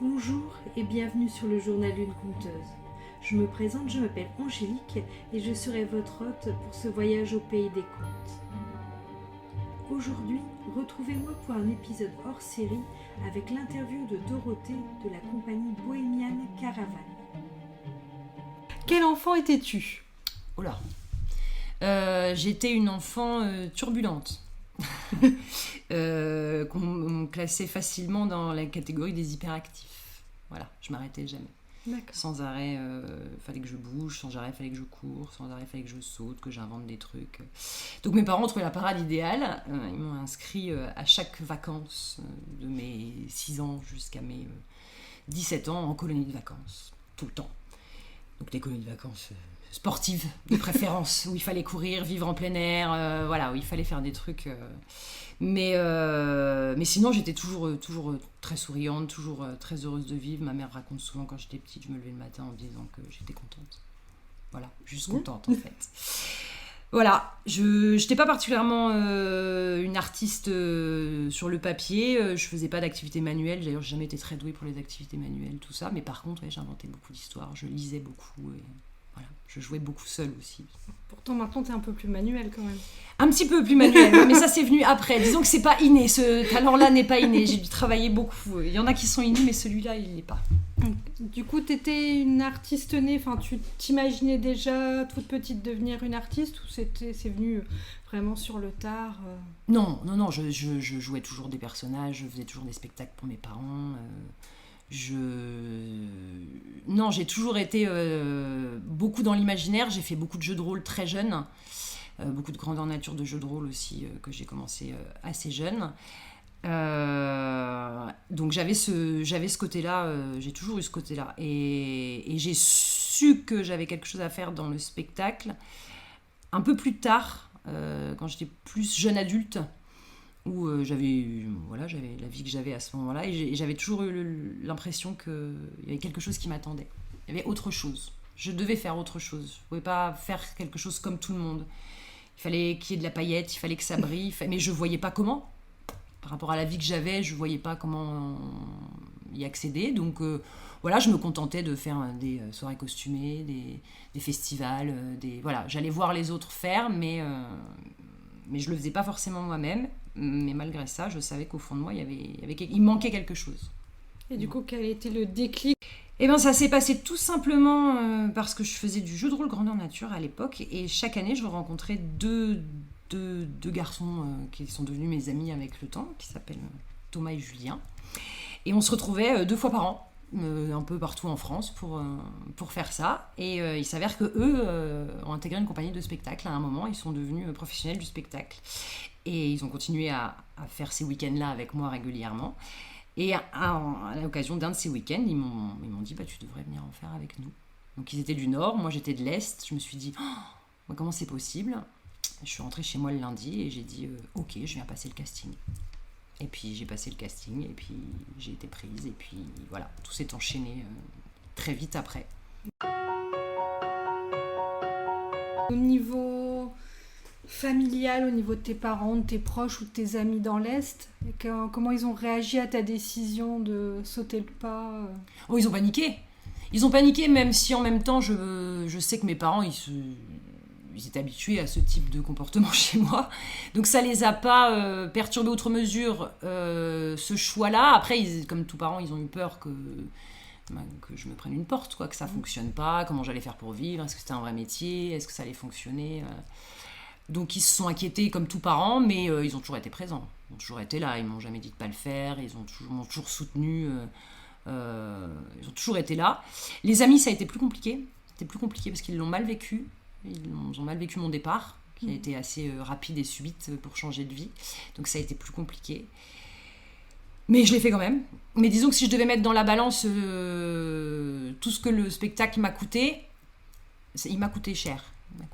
Bonjour et bienvenue sur le journal d'une conteuse. Je me présente, je m'appelle Angélique et je serai votre hôte pour ce voyage au pays des contes. Aujourd'hui, retrouvez-moi pour un épisode hors série avec l'interview de Dorothée de la compagnie Bohémienne Caravane. Quel enfant étais-tu ? Oula. J'étais une enfant turbulente. Qu'on classait facilement dans la catégorie des hyperactifs. Voilà, je m'arrêtais jamais. D'accord. Sans arrêt, fallait que je bouge, sans arrêt, fallait que je cours, sans arrêt, fallait que je saute, que j'invente des trucs. Donc mes parents ont trouvé la parade idéale. Ils m'ont inscrit à chaque vacances de mes 6 ans jusqu'à mes 17 ans en colonie de vacances, tout le temps. Donc des colonies de vacances sportives de préférence, où il fallait courir, vivre en plein air, voilà, où il fallait faire des trucs. Mais sinon, j'étais toujours très souriante, toujours très heureuse de vivre. Ma mère raconte souvent quand j'étais petite, je me levais le matin en me disant que j'étais contente. Voilà, juste contente en fait. Voilà, je n'étais pas particulièrement une artiste sur le papier, je faisais pas d'activités manuelles, d'ailleurs j'ai jamais été très douée pour les activités manuelles, tout ça, mais par contre j'inventais beaucoup d'histoires, je lisais beaucoup, et voilà, je jouais beaucoup seule aussi. Pourtant maintenant t'es un peu plus manuel quand même. Un petit peu plus manuel, mais ça c'est venu après, disons que c'est pas inné, ce talent-là n'est pas inné, j'ai dû travailler beaucoup, il y en a qui sont innés mais celui-là il l'est pas. Du coup, t'étais une artiste née, enfin, tu t'imaginais déjà toute petite devenir une artiste ou c'est venu vraiment sur le tard Non, je jouais toujours des personnages, je faisais toujours des spectacles pour mes parents. Non, j'ai toujours été beaucoup dans l'imaginaire, j'ai fait beaucoup de jeux de rôle très jeune, beaucoup de grandeur nature de jeux de rôle aussi que j'ai commencé assez jeune. Donc j'avais ce côté-là, j'ai toujours eu ce côté-là et j'ai su que j'avais quelque chose à faire dans le spectacle un peu plus tard, quand j'étais plus jeune adulte, où j'avais la vie que j'avais à ce moment-là et j'avais toujours eu l'impression qu'il y avait quelque chose qui m'attendait, il y avait autre chose, je devais faire autre chose, je ne pouvais pas faire quelque chose comme tout le monde, il fallait qu'il y ait de la paillette, il fallait que ça brille, mais je ne voyais pas comment. Par rapport à la vie que j'avais, je ne voyais pas comment y accéder. Donc voilà, je me contentais de faire des soirées costumées, des festivals. Voilà, j'allais voir les autres faire, mais je ne le faisais pas forcément moi-même. Mais malgré ça, je savais qu'au fond de moi, il manquait quelque chose. Et du coup, quel était le déclic ? Eh bien, ça s'est passé tout simplement parce que je faisais du jeu de rôle grandeur nature à l'époque. Et chaque année, je rencontrais deux garçons qui sont devenus mes amis avec le temps, qui s'appellent Thomas et Julien. Et on se retrouvait 2 fois par an, un peu partout en France, pour faire ça. Et il s'avère qu'eux ont intégré une compagnie de spectacle à un moment. Ils sont devenus professionnels du spectacle. Et ils ont continué à faire ces week-ends-là avec moi régulièrement. Et à l'occasion d'un de ces week-ends, ils m'ont dit tu devrais venir en faire avec nous. Donc ils étaient du Nord, moi j'étais de l'Est. Je me suis dit comment c'est possible ? Je suis rentrée chez moi le lundi et j'ai dit ok, je viens passer le casting. Et puis j'ai passé le casting et puis j'ai été prise et puis voilà, tout s'est enchaîné très vite après. Au niveau familial, au niveau de tes parents, de tes proches ou de tes amis dans l'Est, comment ils ont réagi à ta décision de sauter le pas Oh, ils ont paniqué, même si en même temps je sais que mes parents ils étaient habitués à ce type de comportement chez moi. Donc ça les a pas perturbés outre mesure, ce choix-là. Après, comme tous parents, ils ont eu peur que je me prenne une porte, que ça fonctionne pas, comment j'allais faire pour vivre, est-ce que c'était un vrai métier, est-ce que ça allait fonctionner. Donc ils se sont inquiétés comme tous parents, mais ils ont toujours été présents. Ils ont toujours été là, ils m'ont jamais dit de pas le faire, m'ont toujours soutenu, ils ont toujours été là. Les amis, ça a été plus compliqué. C'était plus compliqué parce qu'ils l'ont mal vécu. Ils ont mal vécu mon départ, qui a été assez rapide et subite pour changer de vie. Donc ça a été plus compliqué. Mais je l'ai fait quand même. Mais disons que si je devais mettre dans la balance tout ce que le spectacle m'a coûté, il m'a coûté cher. Ouais.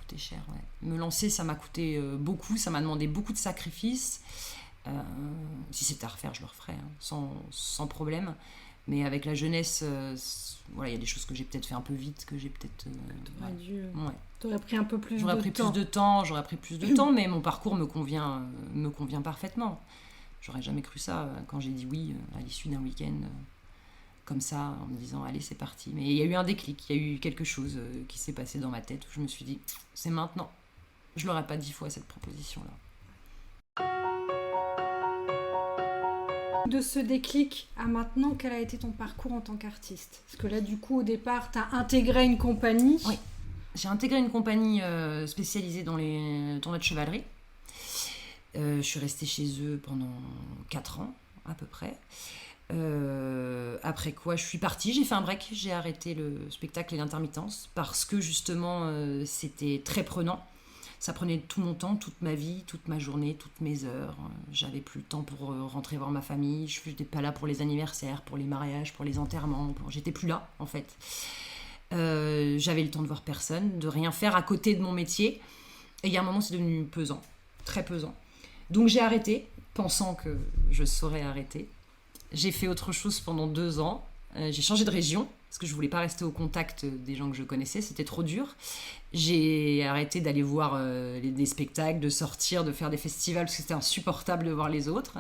Me lancer, ça m'a coûté beaucoup, ça m'a demandé beaucoup de sacrifices. Si c'était à refaire, je le referais, sans problème. Mais avec la jeunesse, il y a des choses que j'ai peut-être fait un peu vite, que j'ai peut-être... T'aurais pris un peu plus j'aurais pris plus de temps, mais mon parcours me convient parfaitement. J'aurais jamais cru ça quand j'ai dit oui à l'issue d'un week-end comme ça, en me disant allez, c'est parti. Mais il y a eu un déclic, il y a eu quelque chose qui s'est passé dans ma tête où je me suis dit c'est maintenant. Je l'aurais pas 10 fois cette proposition-là. De ce déclic à maintenant, quel a été ton parcours en tant qu'artiste? Parce que là, du coup, au départ, tu as intégré une compagnie. Oui, j'ai intégré une compagnie spécialisée dans les tournois de chevalerie. Je suis restée chez eux pendant 4 ans, à peu près. Après quoi, je suis partie, j'ai fait un break, j'ai arrêté le spectacle et l'intermittence parce que justement, c'était très prenant. Ça prenait tout mon temps, toute ma vie, toute ma journée, toutes mes heures. J'avais plus le temps pour rentrer voir ma famille. Je n'étais pas là pour les anniversaires, pour les mariages, pour les enterrements. J'étais plus là, en fait. J'avais le temps de voir personne, de rien faire à côté de mon métier. Et il y a un moment, c'est devenu pesant, très pesant. Donc j'ai arrêté, pensant que je saurais arrêter. J'ai fait autre chose pendant 2 ans. J'ai changé de région parce que je voulais pas rester au contact des gens que je connaissais, c'était trop dur. J'ai arrêté d'aller voir des spectacles, de sortir, de faire des festivals parce que c'était insupportable de voir les autres.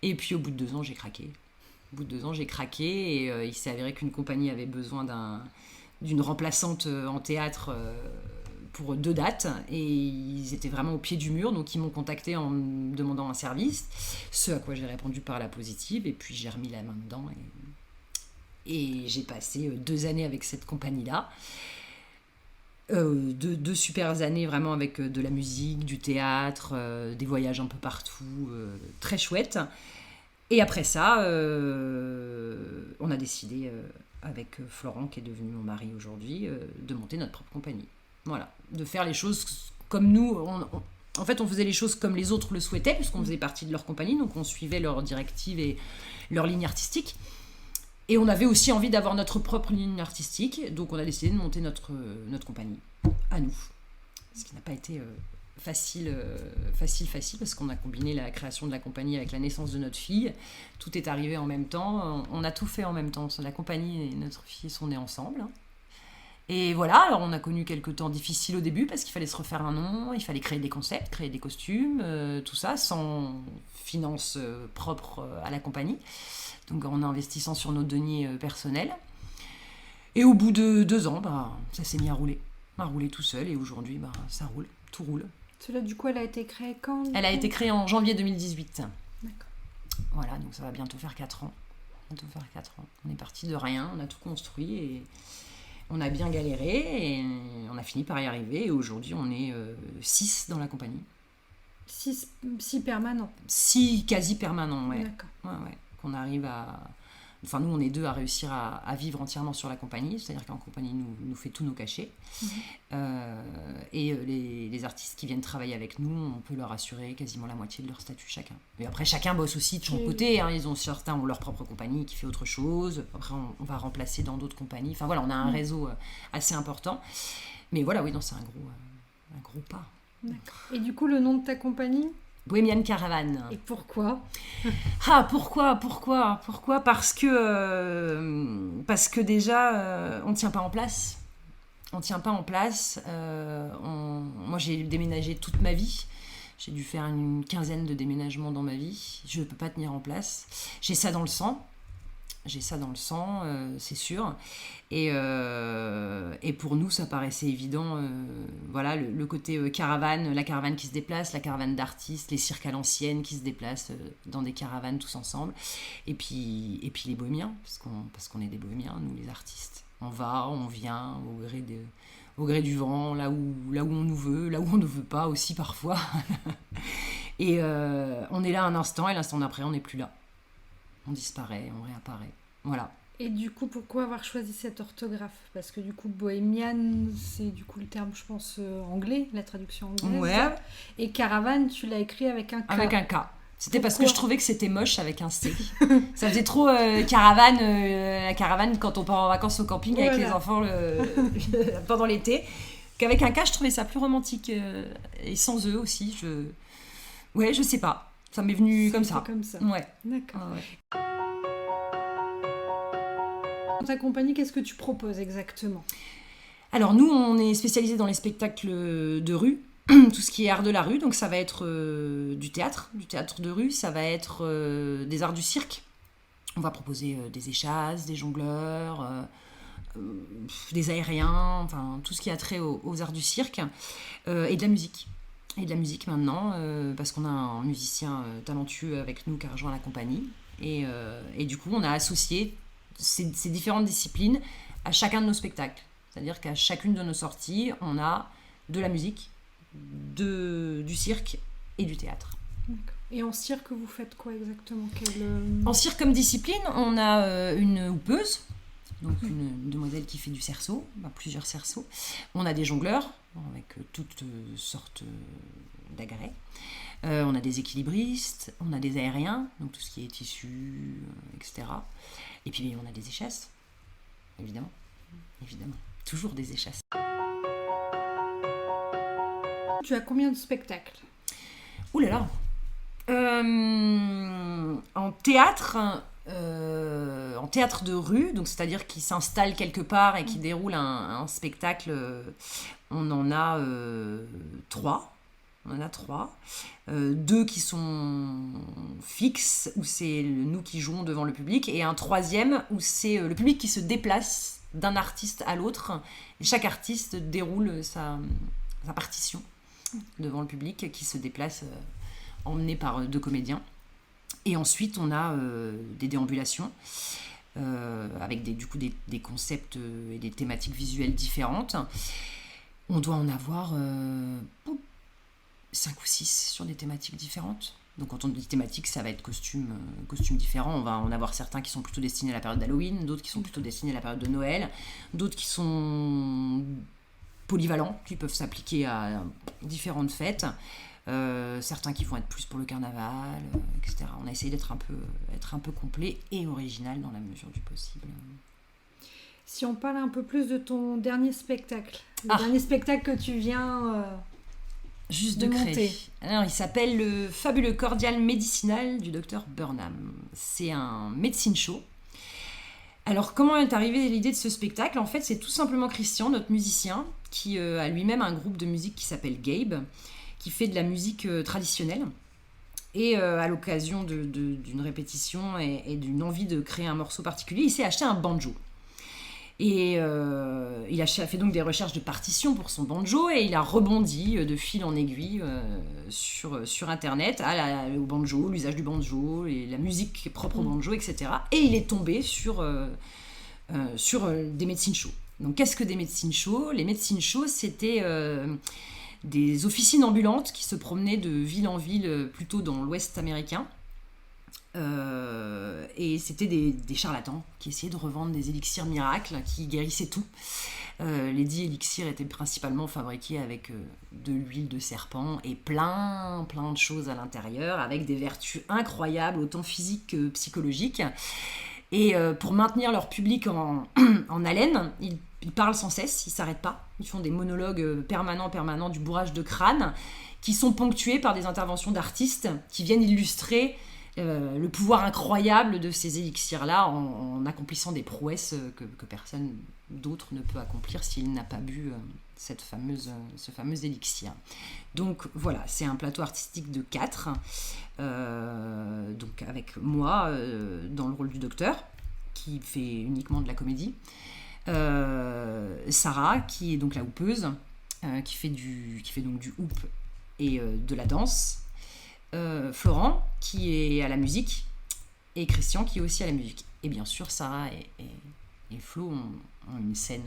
Et puis au bout de 2 ans, j'ai craqué. Au bout de 2 ans, j'ai craqué et il s'est avéré qu'une compagnie avait besoin d'une remplaçante en théâtre pour 2 dates et ils étaient vraiment au pied du mur, donc ils m'ont contacté en me demandant un service, ce à quoi j'ai répondu par la positive et puis j'ai remis la main dedans et j'ai passé 2 années avec cette compagnie-là. 2 super années vraiment avec de la musique, du théâtre, des voyages un peu partout, très chouette. Et après ça, on a décidé avec Florent, qui est devenu mon mari aujourd'hui, de monter notre propre compagnie. Voilà, de faire les choses comme nous. En fait, on faisait les choses comme les autres le souhaitaient, puisqu'on faisait partie de leur compagnie, donc on suivait leurs directives et leur ligne artistique. Et on avait aussi envie d'avoir notre propre ligne artistique, donc on a décidé de monter notre compagnie, à nous. Ce qui n'a pas été facile, parce qu'on a combiné la création de la compagnie avec la naissance de notre fille. Tout est arrivé en même temps, on a tout fait en même temps. La compagnie et notre fille sont nées ensemble. Et voilà, alors on a connu quelques temps difficiles au début, parce qu'il fallait se refaire un nom, il fallait créer des concepts, créer des costumes, tout ça, sans finances propres à la compagnie. Donc en investissant sur nos deniers personnels. Et au bout de 2 ans, ça s'est mis à rouler tout seul. Et aujourd'hui, ça roule, tout roule. Cela, du coup, elle a été créée quand? Elle a été créée en janvier 2018. D'accord. Voilà, donc ça va bientôt faire 4 ans. On est parti de rien, on a tout construit et on a bien galéré. Et on a fini par y arriver. Et aujourd'hui, on est 6 dans la compagnie. 6 permanents? 6 quasi permanents, ouais. D'accord. Ouais. Qu'on arrive à... Enfin, nous, on est 2 à réussir à vivre entièrement sur la compagnie. C'est-à-dire qu'en compagnie, nous fait tous nos cachets. Et les artistes qui viennent travailler avec nous, on peut leur assurer quasiment la moitié de leur statut chacun. Et après, chacun bosse aussi de son côté. Certains ont leur propre compagnie qui fait autre chose. Après, on va remplacer dans d'autres compagnies. Enfin, voilà, on a un réseau assez important. Mais voilà, oui, non, c'est un gros pas. D'accord. Et du coup, le nom de ta compagnie? Bohemian Caravan. Et pourquoi? Pourquoi? Parce que déjà, on ne tient pas en place. Moi, j'ai déménagé toute ma vie. J'ai dû faire une 15aine de déménagements dans ma vie. Je ne peux pas tenir en place. J'ai ça dans le sang, c'est sûr. Et pour nous, ça paraissait évident. Voilà, le côté caravane, la caravane qui se déplace, la caravane d'artistes, les cirques à l'ancienne qui se déplacent dans des caravanes tous ensemble. Et puis les bohémiens, parce qu'on est des bohémiens, nous les artistes. On va, on vient au gré du vent, là où on nous veut, là où on ne veut pas aussi parfois. Et on est là un instant, et l'instant d'après, on n'est plus là. On disparaît, on réapparaît. Voilà. Et du coup, pourquoi avoir choisi cette orthographe? Parce que du coup, bohémian, c'est du coup le terme, je pense, anglais, la traduction anglaise. Ouais. Et caravane, tu l'as écrit avec un K. Avec un K. C'était parce que je trouvais que c'était moche avec un C. Ça faisait trop caravane, la caravane quand on part en vacances au camping avec les enfants pendant l'été. Qu'avec un K, je trouvais ça plus romantique. Et sans eux aussi, je sais pas. Ça m'est venu comme ça. Ouais. D'accord. Ah ouais. Dans ta compagnie, qu'est-ce que tu proposes exactement? Alors nous, on est spécialisés dans les spectacles de rue, tout ce qui est art de la rue. Donc ça va être du théâtre de rue, ça va être des arts du cirque On va proposer des échasses, des jongleurs, des aériens, enfin tout ce qui a trait aux arts du cirque, et de la musique. Et de la musique maintenant, parce qu'on a un musicien talentueux avec nous qui a rejoint la compagnie. Et du coup, on a associé ces différentes disciplines à chacun de nos spectacles. C'est-à-dire qu'à chacune de nos sorties, on a de la musique, du cirque et du théâtre. Et en cirque, vous faites quoi exactement? En cirque comme discipline, on a une houpeuse, donc une demoiselle qui fait du cerceau, plusieurs cerceaux. On a des jongleurs avec toutes sortes d'agrès. On a des équilibristes, on a des aériens, donc tout ce qui est tissu, etc. Et puis on a des échasses, évidemment. Toujours des échasses. Tu as combien de spectacles? Ouh là là. En théâtre de rue, donc c'est-à-dire qui s'installe quelque part et qui déroule un spectacle, on en a 3. On en a 3. 2 qui sont fixes, où c'est nous qui jouons devant le public, et un 3e où c'est le public qui se déplace d'un artiste à l'autre. Et chaque artiste déroule sa partition devant le public, qui se déplace emmené par 2 comédiens. Et ensuite, on a des déambulations avec des concepts et des thématiques visuelles différentes. On doit en avoir 5 ou 6 sur des thématiques différentes. Donc quand on dit thématique, ça va être costumes différents. On va en avoir certains qui sont plutôt destinés à la période d'Halloween, d'autres qui sont plutôt destinés à la période de Noël, d'autres qui sont polyvalents, qui peuvent s'appliquer à différentes fêtes. Certains qui vont être plus pour le carnaval, etc. On a essayé d'être un peu complet et original dans la mesure du possible. Si on parle un peu plus de ton dernier spectacle, dernier spectacle que tu viens juste de créer. monter. Alors, il s'appelle le fabuleux cordial médicinal du docteur Burnham. C'est un médecine show. Alors, comment est arrivée l'idée de ce spectacle? En fait, c'est tout simplement Christian, notre musicien, qui a lui-même un groupe de musique qui s'appelle Gabe, qui fait de la musique traditionnelle. Et à l'occasion d'une répétition et d'une envie de créer un morceau particulier, il s'est acheté un banjo. Et il a fait donc des recherches de partitions pour son banjo, et il a rebondi de fil en aiguille sur Internet au banjo, l'usage du banjo, et la musique propre au banjo, etc. Et il est tombé sur des médecines shows. Donc qu'est-ce que des médecines shows? Les médecines shows, c'était des officines ambulantes qui se promenaient de ville en ville, plutôt dans l'Ouest américain. Et c'était des charlatans qui essayaient de revendre des élixirs miracles qui guérissaient tout. Les 10 élixirs étaient principalement fabriqués avec de l'huile de serpent et plein de choses à l'intérieur, avec des vertus incroyables, autant physiques que psychologiques. Et pour maintenir leur public en haleine, ils parlent sans cesse, ils ne s'arrêtent pas. Ils font des monologues permanents, du bourrage de crâne, qui sont ponctués par des interventions d'artistes qui viennent illustrer le pouvoir incroyable de ces élixirs-là en accomplissant des prouesses que personne d'autre ne peut accomplir s'il n'a pas bu ce fameux élixir. Donc voilà, c'est un plateau artistique de 4, donc avec moi dans le rôle du docteur, qui fait uniquement de la comédie, Sarah, qui est donc la houpeuse, qui fait donc du hoop et de la danse, Florent qui est à la musique, et Christian qui est aussi à la musique. Et bien sûr, Sarah et Flo ont une scène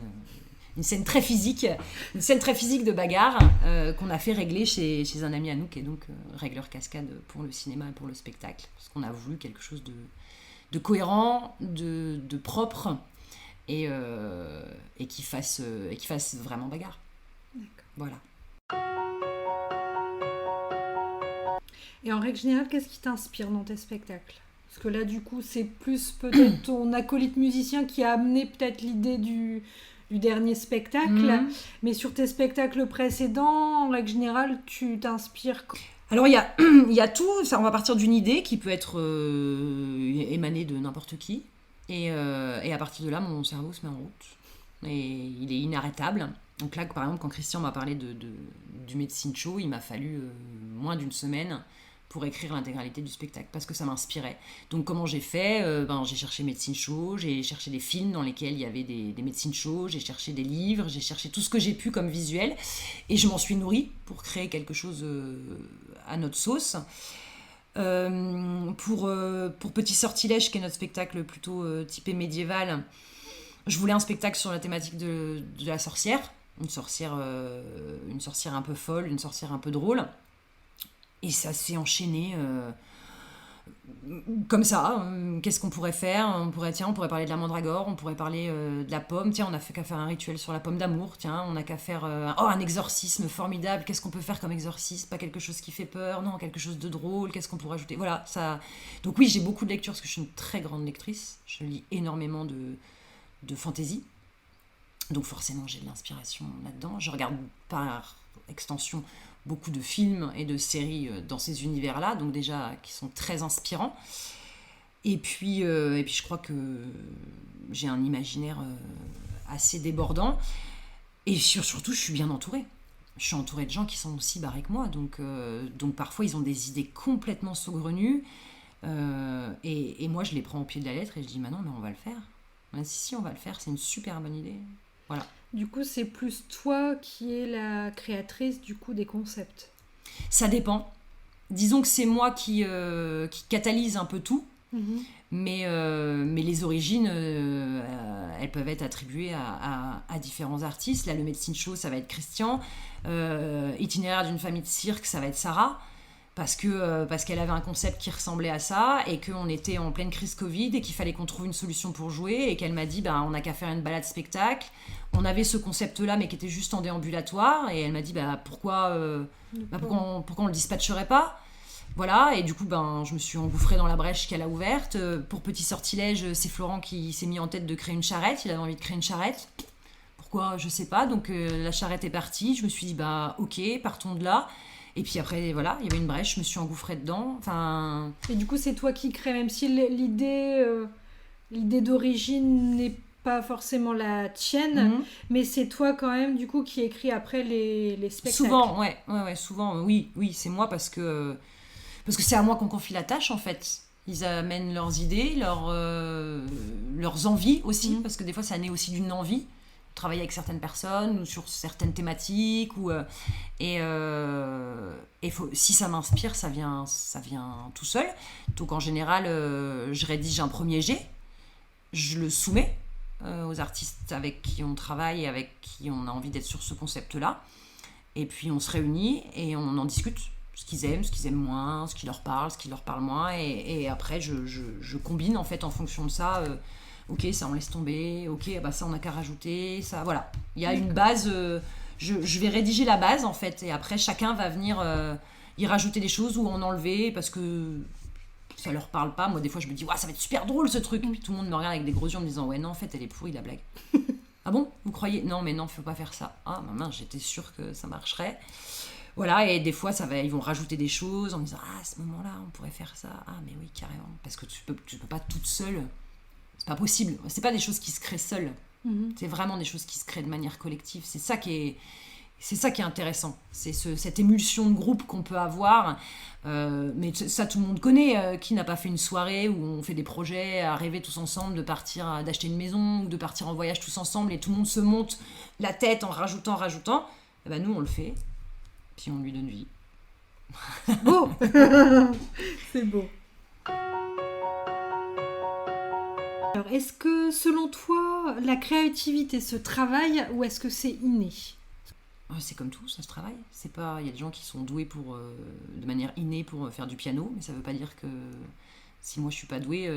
très physique, de bagarre qu'on a fait régler chez un ami à nous, qui est donc régleur cascade pour le cinéma et pour le spectacle, parce qu'on a voulu quelque chose de cohérent, de propre, et qui fasse vraiment bagarre. D'accord. Voilà. Et en règle générale, qu'est-ce qui t'inspire dans tes spectacles? Parce que là, du coup, c'est plus peut-être ton acolyte musicien qui a amené peut-être l'idée du dernier spectacle. Mais sur tes spectacles précédents, en règle générale, tu t'inspires... Alors, il y a tout. Ça, on va partir d'une idée qui peut être émanée de n'importe qui. Et à partir de là, mon cerveau se met en route. Et il est inarrêtable. Donc là, par exemple, quand Christian m'a parlé du médecine show, il m'a fallu moins d'une semaine pour écrire l'intégralité du spectacle, parce que ça m'inspirait. Donc comment j'ai fait ? J'ai cherché médecine show, j'ai cherché des films dans lesquels il y avait des médecines show, j'ai cherché des livres, j'ai cherché tout ce que j'ai pu comme visuel, et je m'en suis nourrie pour créer quelque chose à notre sauce. Pour Petit Sortilège, qui est notre spectacle plutôt typé médiéval, je voulais un spectacle sur la thématique de la sorcière, une sorcière un peu folle, une sorcière un peu drôle. Et ça s'est enchaîné comme ça. Qu'est-ce qu'on pourrait faire ? On pourrait parler de la mandragore, on pourrait parler de la pomme. Tiens, on n'a qu'à faire un rituel sur la pomme d'amour. Tiens, on n'a qu'à faire un exorcisme formidable. Qu'est-ce qu'on peut faire comme exorcisme ? Pas quelque chose qui fait peur, non, quelque chose de drôle. Qu'est-ce qu'on pourrait ajouter ? Voilà, ça. Donc oui, j'ai beaucoup de lectures parce que je suis une très grande lectrice. Je lis énormément de fantaisie. Donc forcément, j'ai de l'inspiration là-dedans. Je regarde par extension beaucoup de films et de séries dans ces univers-là, donc déjà qui sont très inspirants. Et puis je crois que j'ai un imaginaire assez débordant. Et surtout, je suis bien entourée. Je suis entourée de gens qui sont aussi barrés que moi, donc parfois ils ont des idées complètement saugrenues. Et moi, je les prends au pied de la lettre et je dis, non, mais on va le faire. Si, on va le faire, c'est une super bonne idée. Voilà. Du coup, c'est plus toi qui es la créatrice du coup des concepts. Ça dépend. Disons que c'est moi qui catalyse un peu tout, mais les origines, elles peuvent être attribuées à différents artistes. Là, le Médecine Show, ça va être Christian. Itinéraire d'une famille de cirque, ça va être Sarah. Parce qu'elle avait un concept qui ressemblait à ça et qu'on était en pleine crise Covid et qu'il fallait qu'on trouve une solution pour jouer et qu'elle m'a dit on n'a qu'à faire une balade spectacle. On avait ce concept-là mais qui était juste en déambulatoire et elle m'a dit pourquoi on le dispatcherait pas ? Voilà, et du coup je me suis engouffrée dans la brèche qu'elle a ouverte. Pour Petit Sortilège, c'est Florent qui s'est mis en tête de créer une charrette. Il avait envie de créer une charrette. Pourquoi ? Je sais pas. Donc la charrette est partie. Je me suis dit ok, partons de là. Et puis après, voilà, il y avait une brèche, je me suis engouffrée dedans. Et du coup, c'est toi qui crée, même si l'idée d'origine n'est pas forcément la tienne, mais c'est toi quand même, du coup, qui écris après les spectacles. Souvent, ouais, souvent, oui, c'est moi parce que c'est à moi qu'on confie la tâche, en fait. Ils amènent leurs idées, leurs envies aussi, parce que des fois, ça naît aussi d'une envie. Travailler avec certaines personnes ou sur certaines thématiques si ça m'inspire, ça vient tout seul. Donc en général, je rédige un premier jet, je le soumets aux artistes avec qui on travaille et avec qui on a envie d'être sur ce concept-là, et puis on se réunit et on en discute, ce qu'ils aiment moins, ce qui leur parle moins, et après je combine en fait en fonction de ça. Ok, ça on laisse tomber, ok, ça on n'a qu'à rajouter, ça, voilà. Il y a une base, je vais rédiger la base en fait, et après chacun va venir y rajouter des choses ou en enlever parce que ça leur parle pas. Moi des fois je me dis, ça va être super drôle ce truc, puis tout le monde me regarde avec des gros yeux en me disant, ouais non en fait elle est pourrie la blague. Ah bon, vous croyez ? Non mais non, faut pas faire ça. Ah mince, j'étais sûre que ça marcherait. Voilà, et des fois ils vont rajouter des choses en me disant, à ce moment-là on pourrait faire ça. Ah mais oui carrément, parce que tu peux pas toute seule. C'est pas possible, c'est pas des choses qui se créent seules, c'est vraiment des choses qui se créent de manière collective. C'est ça qui est intéressant, c'est cette émulsion de groupe qu'on peut avoir, mais ça tout le monde connaît. Qui n'a pas fait une soirée où on fait des projets à rêver tous ensemble de partir, d'acheter une maison ou de partir en voyage tous ensemble et tout le monde se monte la tête en rajoutant, nous on le fait, puis on lui donne vie. Beau. C'est beau. Alors, est-ce que, selon toi, la créativité se travaille ou est-ce que c'est inné ? C'est comme tout, ça se travaille. Il y a des gens qui sont doués de manière innée pour faire du piano, mais ça ne veut pas dire que si moi je ne suis pas douée,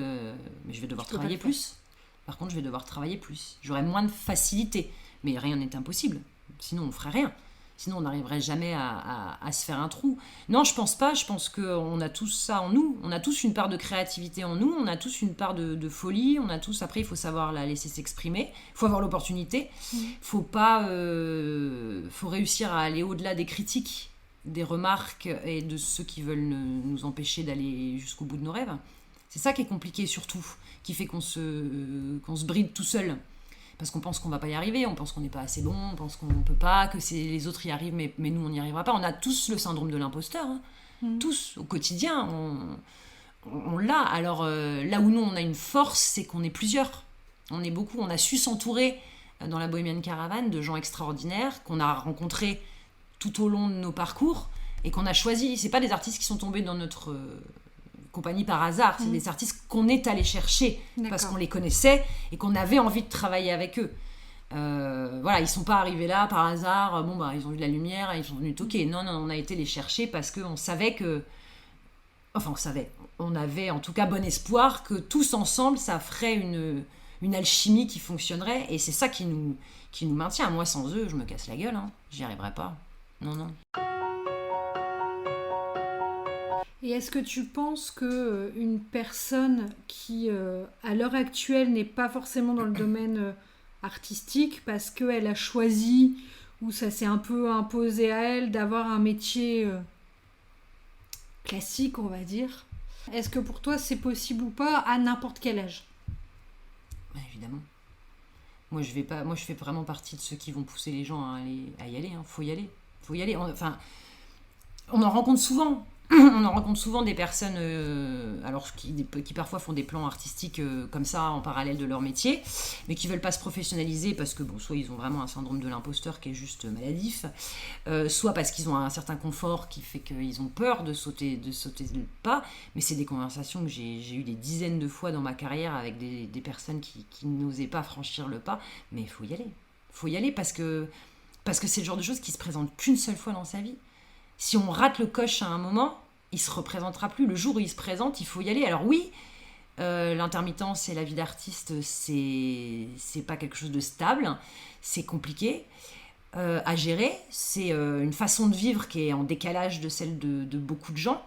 mais je vais devoir travailler plus. Par contre, je vais devoir travailler plus. J'aurai moins de facilité, mais rien n'est impossible. Sinon, on ne ferait rien. Sinon, on n'arriverait jamais à se faire un trou. Non, je pense pas. Je pense qu'on a tous ça en nous. On a tous une part de créativité en nous. On a tous une part de folie. On a tous. Après, il faut savoir la laisser s'exprimer. Il faut avoir l'opportunité. Faut réussir à aller au-delà des critiques, des remarques et de ceux qui veulent nous empêcher d'aller jusqu'au bout de nos rêves. C'est ça qui est compliqué surtout, qui fait qu'on se bride tout seul. Parce qu'on pense qu'on va pas y arriver, on pense qu'on n'est pas assez bon, on pense qu'on peut pas, que les autres y arrivent, mais nous on n'y arrivera pas. On a tous le syndrome de l'imposteur. Tous, au quotidien, on l'a. Alors là où nous, on a une force, c'est qu'on est plusieurs. On est beaucoup. On a su s'entourer dans la Bohemian Caravan de gens extraordinaires qu'on a rencontrés tout au long de nos parcours et qu'on a choisis. C'est pas des artistes qui sont tombés dans notre compagnie par hasard. C'est des artistes qu'on est allé chercher parce qu'on les connaissait et qu'on avait envie de travailler avec eux. Voilà, ils sont pas arrivés là par hasard. Bon, bah, ils ont vu de la lumière et ils sont venus toquer. Non, on a été les chercher parce qu'on savait que... Enfin, on avait en tout cas bon espoir que tous ensemble, ça ferait une alchimie qui fonctionnerait. Et c'est ça qui nous maintient. Moi, sans eux, je me casse la gueule. Hein. J'y arriverais pas. Non. Et est-ce que tu penses que une personne qui, à l'heure actuelle, n'est pas forcément dans le domaine artistique parce qu'elle a choisi, ou ça s'est un peu imposé à elle, d'avoir un métier classique, on va dire, est-ce que pour toi c'est possible ou pas à n'importe quel âge? Ouais, évidemment. Moi, je fais vraiment partie de ceux qui vont pousser les gens à y aller. Hein. Faut y aller. On en rencontre souvent. On en rencontre souvent des personnes qui parfois font des plans artistiques comme ça en parallèle de leur métier, mais qui veulent pas se professionnaliser parce que soit ils ont vraiment un syndrome de l'imposteur qui est juste maladif, soit parce qu'ils ont un certain confort qui fait qu'ils ont peur de sauter le pas. Mais c'est des conversations que j'ai eues des dizaines de fois dans ma carrière avec des personnes qui n'osaient pas franchir le pas. Mais il faut y aller parce que c'est le genre de choses qui se présentent qu'une seule fois dans sa vie. Si on rate le coche à un moment, il se représentera plus. Le jour où il se présente, il faut y aller. Alors oui, l'intermittence et la vie d'artiste, c'est pas quelque chose de stable, c'est compliqué à gérer. C'est une façon de vivre qui est en décalage de celle de beaucoup de gens.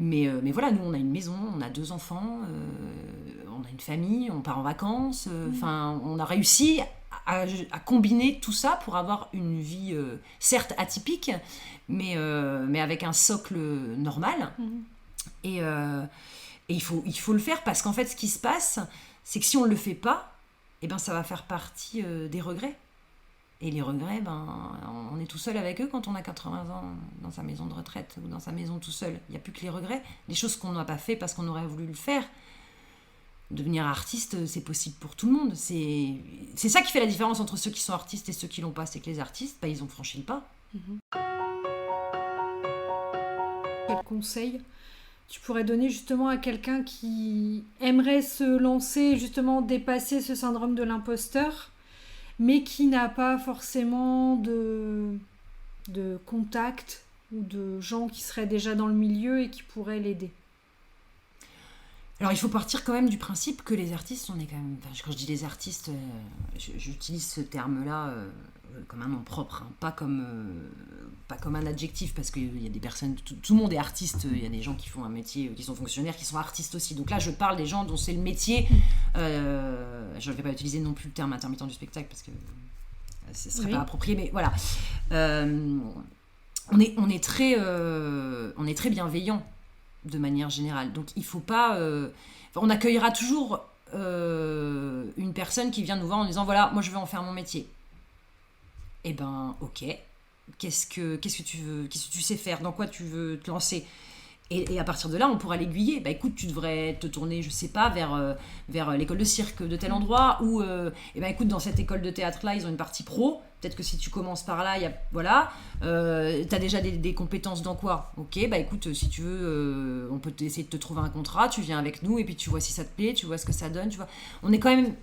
Mais voilà, nous on a une maison, on a 2 enfants, on a une famille, on part en vacances. On a réussi à combiner tout ça pour avoir une vie certes atypique, mais avec un socle normal. Et il faut le faire parce qu'en fait, ce qui se passe, c'est que si on ne le fait pas, ça va faire partie des regrets. Et les regrets, on est tout seul avec eux quand on a 80 ans dans sa maison de retraite ou dans sa maison tout seul. Il n'y a plus que les regrets, les choses qu'on n'a pas fait parce qu'on aurait voulu le faire. Devenir artiste, c'est possible pour tout le monde. C'est ça qui fait la différence entre ceux qui sont artistes et ceux qui l'ont pas. C'est que les artistes, ils ont franchi le pas. Quel conseil tu pourrais donner justement à quelqu'un qui aimerait se lancer, justement dépasser ce syndrome de l'imposteur, mais qui n'a pas forcément de contact ou de gens qui seraient déjà dans le milieu et qui pourraient l'aider? Alors, il faut partir quand même du principe que les artistes, on est quand même... Quand je dis les artistes, j'utilise ce terme-là comme un nom propre, hein, pas comme un adjectif, parce qu'il y a des personnes... Tout le monde est artiste. Il y a des gens qui font un métier, qui sont fonctionnaires, qui sont artistes aussi. Donc là, je parle des gens dont c'est le métier. Je ne vais pas utiliser non plus le terme intermittent du spectacle, parce que ce ne serait pas approprié, mais voilà. On est très bienveillant de manière générale. Donc il faut pas... on accueillera toujours une personne qui vient nous voir en disant voilà, moi je veux en faire mon métier. Eh ben, ok. Qu'est-ce que tu veux? Qu'est-ce que tu sais faire? Dans quoi tu veux te lancer? Et à partir de là, on pourra l'aiguiller. Bah écoute, tu devrais te tourner, je sais pas, vers l'école de cirque de tel endroit, ou écoute, dans cette école de théâtre-là, ils ont une partie pro. Peut-être que si tu commences par là, t'as déjà des compétences dans quoi? Ok, bah écoute, si tu veux, on peut essayer de te trouver un contrat, tu viens avec nous, et puis tu vois si ça te plaît, tu vois ce que ça donne, tu vois. On est quand même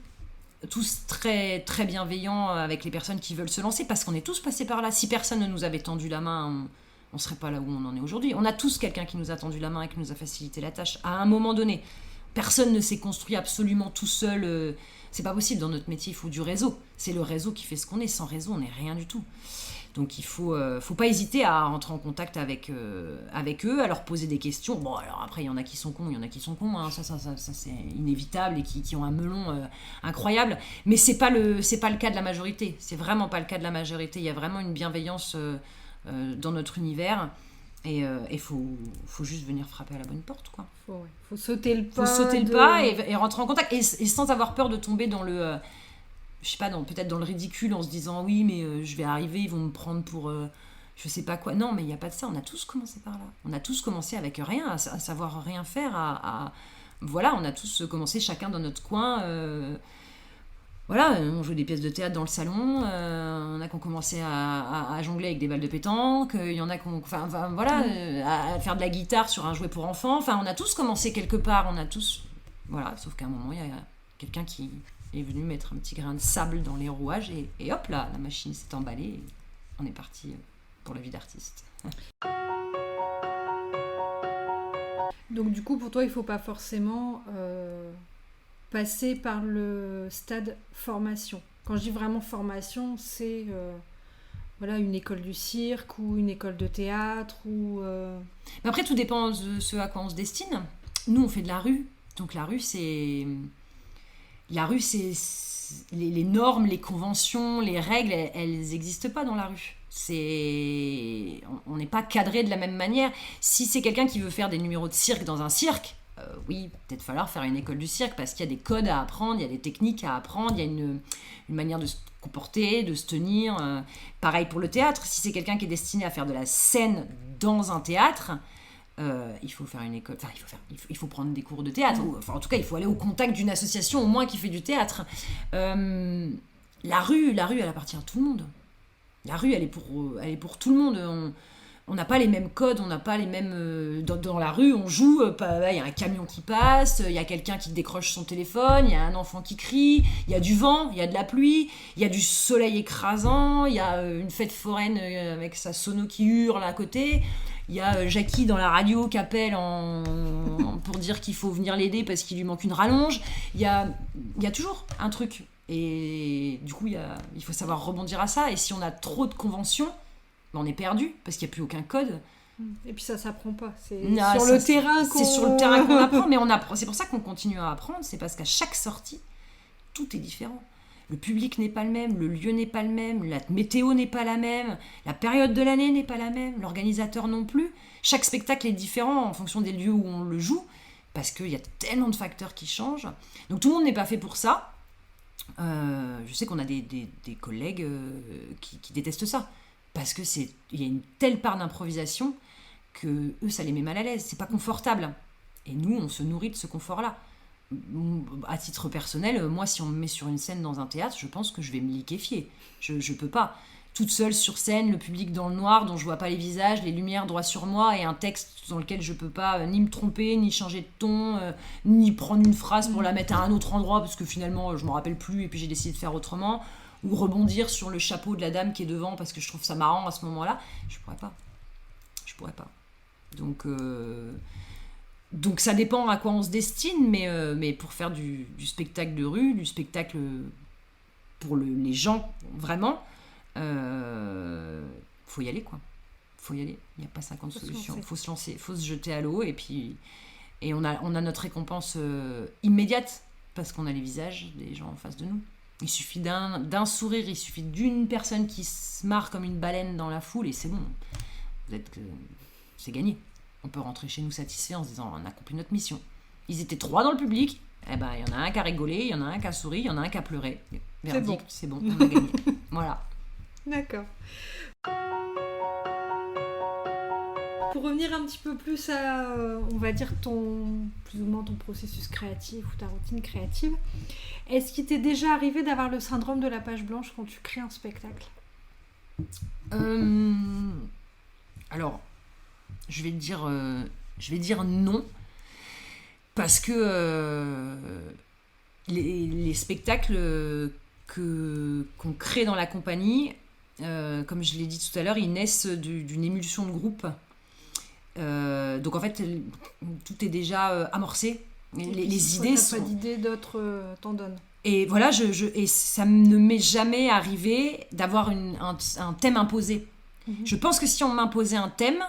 tous très, très bienveillants avec les personnes qui veulent se lancer, parce qu'on est tous passés par là. Si personne ne nous avait tendu la main, on serait pas là où on en est aujourd'hui. On a tous quelqu'un qui nous a tendu la main et qui nous a facilité la tâche à un moment donné. Personne ne s'est construit absolument tout seul. C'est pas possible. Dans notre métier, il faut du réseau. C'est le réseau qui fait ce qu'on est. Sans réseau, on n'est rien du tout. Donc il faut pas hésiter à entrer en contact avec eux, à leur poser des questions. Bon, alors après, il y en a qui sont cons, hein. Ça c'est inévitable, et qui ont un melon incroyable. Mais c'est pas le cas de la majorité. C'est vraiment pas le cas de la majorité. Il y a vraiment une bienveillance dans notre univers, et faut juste venir frapper à la bonne porte, quoi. Faut sauter le pas. Faut sauter le pas et rentrer en contact, et sans avoir peur de tomber dans le je sais pas, peut-être dans le ridicule, en se disant oui, mais je vais arriver, ils vont me prendre pour je sais pas quoi. Non, mais il n'y a pas de ça. On a tous commencé par là. On a tous commencé avec rien, à savoir rien faire. Voilà, on a tous commencé chacun dans notre coin. Voilà, on jouait des pièces de théâtre dans le salon. On a qui ont commencé à jongler avec des balles de pétanque. Il y en a qui ont, à faire de la guitare sur un jouet pour enfants. Enfin, on a tous commencé quelque part. On a tous, voilà. Sauf qu'à un moment, il y a quelqu'un qui est venu mettre un petit grain de sable dans les rouages et hop là, la machine s'est emballée. Et on est parti pour la vie d'artiste. Donc du coup, pour toi, il faut pas forcément passer par le stade formation. Quand je dis vraiment formation, c'est une école du cirque ou une école de théâtre ou. Mais après, tout dépend de ce à quoi on se destine. Nous, on fait de la rue, donc la rue, c'est les normes, les conventions, les règles, elles n'existent pas dans la rue. On n'est pas cadré de la même manière. Si c'est quelqu'un qui veut faire des numéros de cirque dans un cirque, oui, peut-être falloir faire une école du cirque parce qu'il y a des codes à apprendre, il y a des techniques à apprendre, il y a une manière de se comporter, de se tenir. Pareil pour le théâtre. Si c'est quelqu'un qui est destiné à faire de la scène dans un théâtre, il faut faire une école. Enfin, il faut prendre des cours de théâtre. Enfin, en tout cas, il faut aller au contact d'une association au moins qui fait du théâtre. La rue, elle appartient à tout le monde. La rue, elle est pour tout le monde. On n'a pas les mêmes codes, on n'a pas les mêmes... Dans la rue, on joue, il y a un camion qui passe, il y a quelqu'un qui décroche son téléphone, il y a un enfant qui crie, il y a du vent, il y a de la pluie, il y a du soleil écrasant, il y a une fête foraine avec sa sono qui hurle à côté, il y a Jackie dans la radio qui appelle pour dire qu'il faut venir l'aider parce qu'il lui manque une rallonge. Il y a toujours un truc. Et du coup, il faut savoir rebondir à ça. Et si on a trop de conventions, on est perdu parce qu'il n'y a plus aucun code. Et puis ça s'apprend pas. C'est sur le terrain qu'on apprend. Mais c'est pour ça qu'on continue à apprendre. C'est parce qu'à chaque sortie, tout est différent. Le public n'est pas le même, le lieu n'est pas le même, la météo n'est pas la même, la période de l'année n'est pas la même, l'organisateur non plus. Chaque spectacle est différent en fonction des lieux où on le joue parce qu'il y a tellement de facteurs qui changent. Donc tout le monde n'est pas fait pour ça. Je sais qu'on a des collègues qui détestent ça parce que il y a une telle part d'improvisation que eux ça les met mal à l'aise, c'est pas confortable et nous on se nourrit de ce confort là. À titre personnel, moi si on me met sur une scène dans un théâtre, je pense que je vais me liquéfier, je peux pas toute seule sur scène, le public dans le noir dont je vois pas les visages, les lumières droit sur moi et un texte dans lequel je peux pas ni me tromper, ni changer de ton, ni prendre une phrase pour la mettre à un autre endroit parce que finalement je m'en rappelle plus et puis j'ai décidé de faire autrement, ou rebondir sur le chapeau de la dame qui est devant parce que je trouve ça marrant à ce moment-là, je pourrais pas. Donc ça dépend à quoi on se destine, mais pour faire du spectacle de rue, du spectacle pour les gens vraiment, faut y aller quoi. Faut y aller. Il n'y a pas 50 solutions. Faut se lancer, faut se jeter à l'eau et on a notre récompense immédiate parce qu'on a les visages des gens en face de nous. Il suffit d'un sourire, il suffit d'une personne qui se marre comme une baleine dans la foule et c'est bon. C'est gagné. On peut rentrer chez nous satisfait en se disant on a accompli notre mission. Ils étaient 3 dans le public, il y en a un qui a rigolé, il y en a un qui a souri, il y en a un qui a pleuré. Verdict, c'est bon, on a gagné. Voilà. D'accord. Pour revenir un petit peu plus à, on va dire, plus ou moins ton processus créatif ou ta routine créative, est-ce qu'il t'est déjà arrivé d'avoir le syndrome de la page blanche quand tu crées un spectacle ? Alors, je vais dire non, parce que les spectacles qu'on crée dans la compagnie, comme je l'ai dit tout à l'heure, ils naissent d'une émulsion de groupe. Donc en fait, tout est déjà amorcé. Les idées sont... pas d'idées, d'autres t'en donnent. Et voilà, et ça ne m'est jamais arrivé d'avoir un thème imposé. Je pense que si on m'imposait un thème,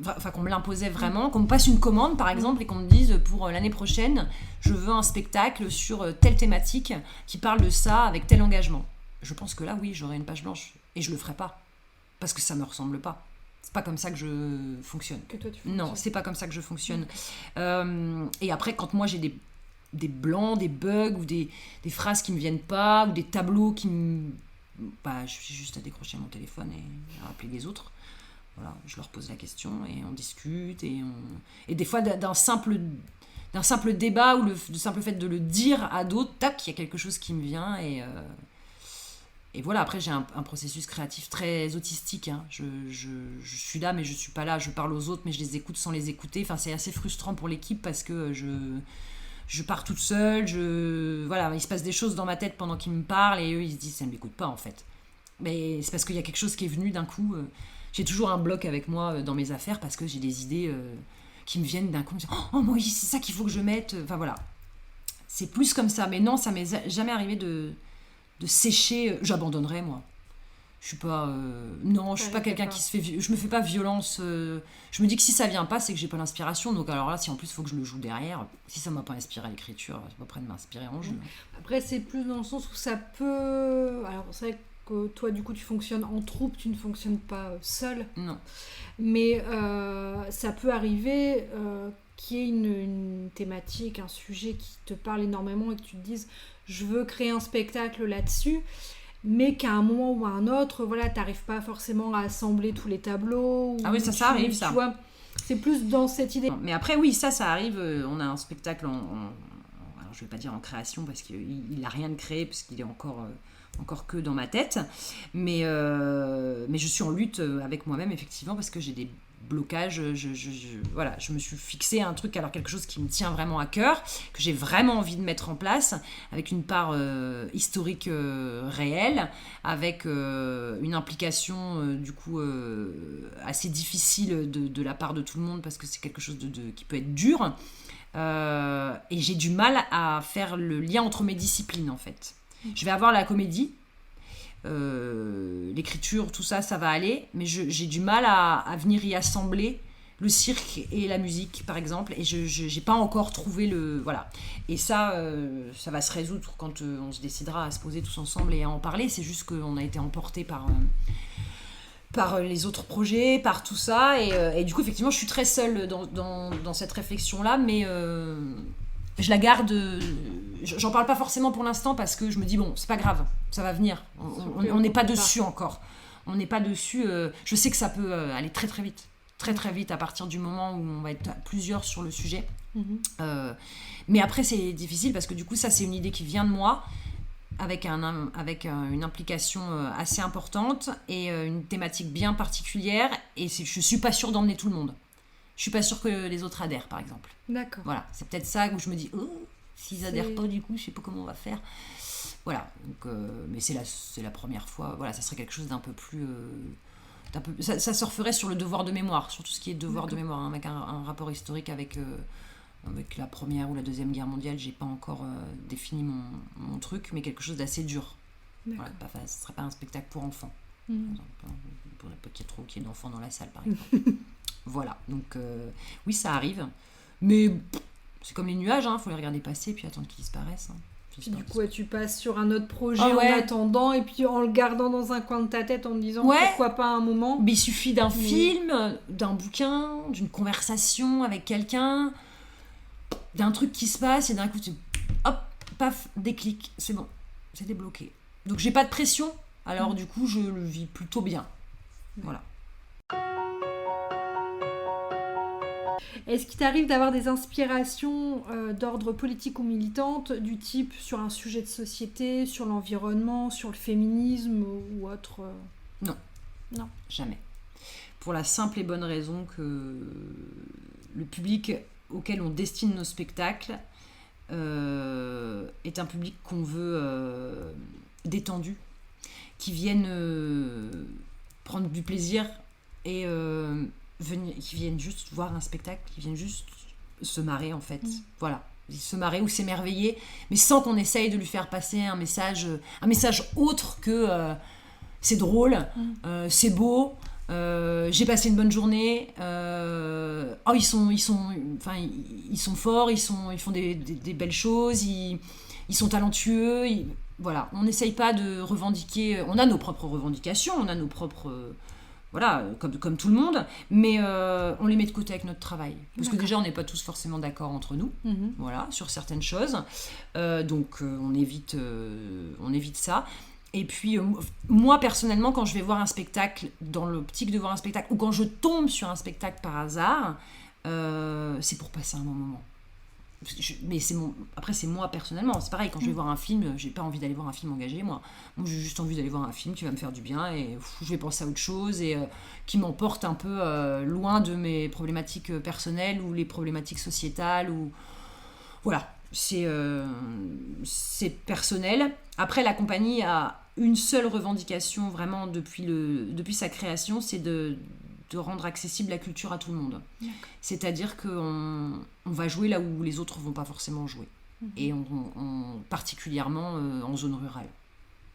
enfin qu'on me l'imposait vraiment, qu'on me passe une commande par exemple et qu'on me dise pour l'année prochaine je veux un spectacle sur telle thématique qui parle de ça avec tel engagement, je pense que là oui j'aurais une page blanche et je le ferais pas parce que ça me ressemble pas, c'est pas comme ça que je fonctionne. Que toi tu fonctionnes. Non, c'est pas comme ça que je fonctionne. Et après quand moi j'ai des blancs, des bugs ou des phrases qui me viennent pas ou des tableaux qui me... je suis juste à décrocher mon téléphone et à appeler les autres. voilà, je leur pose la question et on discute. Et des fois, d'un simple débat ou le simple fait de le dire à d'autres, tac, il y a quelque chose qui me vient. Et voilà, après, j'ai un processus créatif très autistique. Hein. Je suis là, mais je ne suis pas là. Je parle aux autres, mais je les écoute sans les écouter. Enfin, c'est assez frustrant pour l'équipe parce que je pars toute seule. Voilà, il se passe des choses dans ma tête pendant qu'ils me parlent et eux, ils se disent, ça ne m'écoute pas, en fait. Mais c'est parce qu'il y a quelque chose qui est venu d'un coup. J'ai toujours un bloc avec moi dans mes affaires parce que j'ai des idées qui me viennent d'un coup. Oh, moi, c'est ça qu'il faut que je mette. Enfin, voilà. C'est plus comme ça. Mais non, ça m'est jamais arrivé de sécher. J'abandonnerais, moi. Je suis pas je suis pas quelqu'un qui se fait je me fais pas violence. Je me dis que si ça vient pas, c'est que j'ai pas l'inspiration. Donc alors là, si en plus il faut que je le joue derrière, si ça m'a pas inspiré à l'écriture, c'est pas près de m'inspirer en jeu. Après, c'est plus dans le sens où ça peut, alors c'est vrai que toi du coup tu fonctionnes en troupe, tu ne fonctionnes pas seul. Non. Mais ça peut arriver qu'il y ait une thématique, un sujet qui te parle énormément et que tu te dises je veux créer un spectacle là-dessus, mais qu'à un moment ou à un autre, voilà, t'arrives pas forcément à assembler tous les tableaux. Ah oui, ça arrive, ça. Tu vois, c'est plus dans cette idée. Mais après, oui, ça arrive. On a un spectacle alors je vais pas dire en création parce qu'il a rien de créé puisqu'il est encore que dans ma tête. Mais je suis en lutte avec moi-même, effectivement, parce que j'ai des blocages. Voilà, je me suis fixé un truc, alors quelque chose qui me tient vraiment à cœur, que j'ai vraiment envie de mettre en place, avec une part historique réelle, avec une implication du coup assez difficile de la part de tout le monde, parce que c'est quelque chose qui peut être dur. Et j'ai du mal à faire le lien entre mes disciplines, en fait. Je vais avoir la comédie, l'écriture, tout ça, ça va aller, mais j'ai du mal à venir y assembler le cirque et la musique, par exemple, et je n'ai pas encore trouvé le... Voilà. Et ça va se résoudre quand on se décidera à se poser tous ensemble et à en parler. C'est juste qu'on a été emportés par les autres projets, par tout ça, et du coup, effectivement, je suis très seule dans cette réflexion-là, mais je la garde... J'en parle pas forcément pour l'instant parce que je me dis, bon, c'est pas grave, ça va venir. On n'est pas dessus encore. On n'est pas dessus. Je sais que ça peut aller très très vite. Très très vite à partir du moment où on va être plusieurs sur le sujet. Mais après, c'est difficile parce que du coup, ça, c'est une idée qui vient de moi avec une implication assez importante et une thématique bien particulière. Et je suis pas sûre d'emmener tout le monde. Je suis pas sûre que les autres adhèrent, par exemple. D'accord. Voilà, c'est peut-être ça où je me dis, s'ils adhèrent pas, du coup, je sais pas comment on va faire. Voilà, donc, mais c'est la première fois. Voilà, ça serait quelque chose d'un peu plus... ça se referait sur le devoir de mémoire, sur tout ce qui est devoir de mémoire, hein, avec un rapport historique avec la Première ou la Deuxième Guerre mondiale. J'ai pas encore défini mon truc, mais quelque chose d'assez dur. Voilà, ce serait pas un spectacle pour enfants. Par exemple, pour pas qu'il y ait d'enfants dans la salle, par exemple. Voilà, donc oui, ça arrive, mais c'est comme les nuages, hein, faut les regarder passer puis attendre qu'ils disparaissent. Hein. Du coup, tu passes sur un autre projet en attendant, et puis en le gardant dans un coin de ta tête en te disant pourquoi pas un moment. Mais il suffit d'un film, d'un bouquin, d'une conversation avec quelqu'un, d'un truc qui se passe, et d'un coup, hop, paf, déclic, c'est bon, c'est débloqué. Donc j'ai pas de pression, alors du coup, je le vis plutôt bien. Voilà. Est-ce qu'il t'arrive d'avoir des inspirations d'ordre politique ou militante, du type sur un sujet de société, sur l'environnement, sur le féminisme ou autre Non, jamais. Pour la simple et bonne raison que le public auquel on destine nos spectacles est un public qu'on veut détendu, qui vienne prendre du plaisir et... qui viennent juste voir un spectacle, qui viennent juste se marrer, en fait. Voilà, se marrer ou s'émerveiller, mais sans qu'on essaye de lui faire passer un message autre que c'est drôle, c'est beau, j'ai passé une bonne journée, ils sont forts, ils font des belles choses, ils sont talentueux, voilà, on n'essaye pas de revendiquer, on a nos propres revendications, on a nos propres... Voilà, comme tout le monde, mais on les met de côté avec notre travail. Parce que déjà, on n'est pas tous forcément d'accord entre nous, voilà, sur certaines choses. Donc, on évite ça. Et puis, moi, personnellement, quand je vais voir un spectacle, dans l'optique de voir un spectacle, ou quand je tombe sur un spectacle par hasard, c'est pour passer un bon moment. Mais après, c'est moi, personnellement. C'est pareil, quand je vais voir un film, j'ai pas envie d'aller voir un film engagé, moi. Moi, j'ai juste envie d'aller voir un film qui va me faire du bien, et je vais penser à autre chose, et qui m'emporte un peu loin de mes problématiques personnelles, ou les problématiques sociétales, ou... Voilà. C'est personnel. Après, la compagnie a une seule revendication vraiment depuis sa création, c'est de rendre accessible la culture à tout le monde. D'accord. C'est-à-dire qu'on va jouer là où les autres vont pas forcément jouer. Et particulièrement en zone rurale.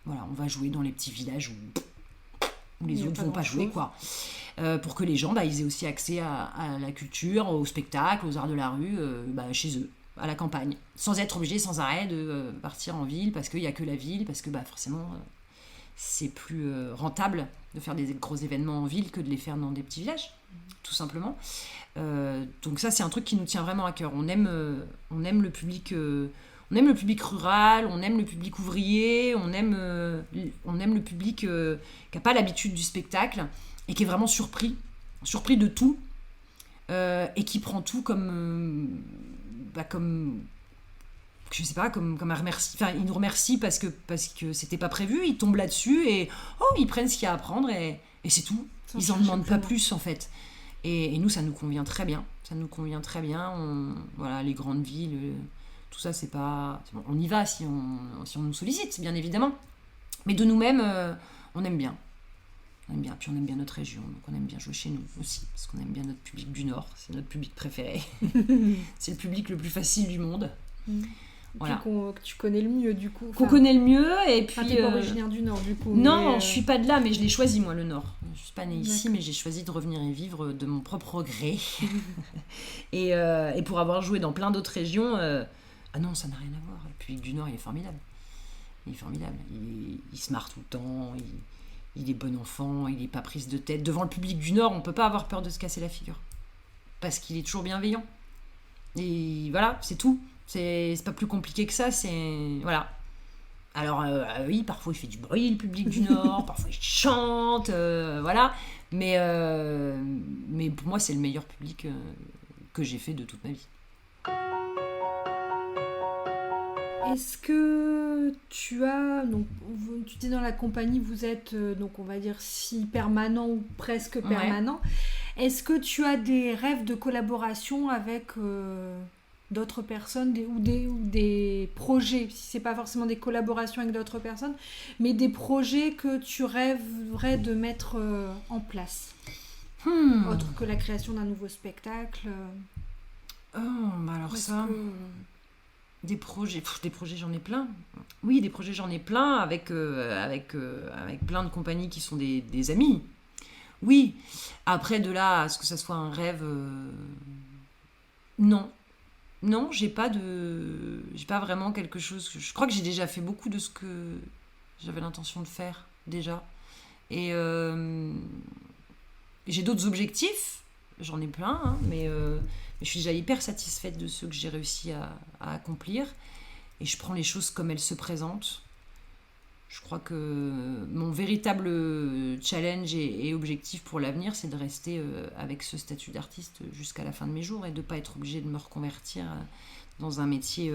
Voilà, on va jouer dans les petits villages où les autres vont pas jouer, quoi. Pour que les gens, ils aient aussi accès à la culture, au spectacle, aux arts de la rue, chez eux, à la campagne, sans être obligé sans arrêt de partir en ville, parce qu'il n'y a que la ville, parce que forcément c'est plus rentable de faire des gros événements en ville que de les faire dans des petits villages, tout simplement. Donc ça, c'est un truc qui nous tient vraiment à cœur. On aime le public, on aime le public rural, on aime le public ouvrier, on aime le public qui n'a pas l'habitude du spectacle et qui est vraiment surpris de tout, et qui prend tout comme je sais pas, comme un remercie. Enfin, ils nous remercient parce que c'était pas prévu, ils tombent là-dessus et ils prennent ce qu'il y a à prendre et c'est tout. Ils en demandent pas plus, en fait. Et nous, ça nous convient très bien. Voilà, les grandes villes, tout ça, c'est pas... On y va si on nous sollicite, bien évidemment. Mais de nous-mêmes, on aime bien. Puis on aime bien notre région, donc on aime bien jouer chez nous aussi, parce qu'on aime bien notre public du Nord, c'est notre public préféré. C'est le public le plus facile du monde. Voilà. Que tu connais le mieux, du coup. Qu'on connaît le mieux, et puis... t'es pas originaire du Nord, du coup. Non, je suis pas de là, mais je l'ai choisi, moi, le Nord. Je suis pas née ici, mais j'ai choisi de revenir y vivre de mon propre gré. Et pour avoir joué dans plein d'autres régions... Ah non, ça n'a rien à voir. Le public du Nord, il est formidable. Il se marre tout le temps, il est bon enfant, il n'est pas prise de tête. Devant le public du Nord, on ne peut pas avoir peur de se casser la figure. Parce qu'il est toujours bienveillant. Et voilà, c'est tout. C'est pas plus compliqué que ça, c'est... Voilà. Alors, oui, parfois il fait du bruit, le public du Nord, parfois il chante, voilà. Mais pour moi, c'est le meilleur public que j'ai fait de toute ma vie. Est-ce que tu as... Donc, tu dis dans la compagnie, vous êtes, donc on va dire, si permanent ou presque permanent. Ouais. Est-ce que tu as des rêves de collaboration avec d'autres personnes ou des projets, si c'est pas forcément des collaborations avec d'autres personnes, mais des projets que tu rêverais de mettre en place, autre que la création d'un nouveau spectacle? Alors ça... Des projets, j'en ai plein. Oui, des projets, j'en ai plein avec plein de compagnies qui sont des amis. Oui. Après, de là à ce que ça soit un rêve, non. Non, j'ai pas vraiment quelque chose. Je crois que j'ai déjà fait beaucoup de ce que j'avais l'intention de faire, déjà. Et j'ai d'autres objectifs. J'en ai plein, mais je suis déjà hyper satisfaite de ceux que j'ai réussi à accomplir, et je prends les choses comme elles se présentent. Je crois que mon véritable challenge et objectif pour l'avenir, c'est de rester avec ce statut d'artiste jusqu'à la fin de mes jours, et de ne pas être obligée de me reconvertir dans un métier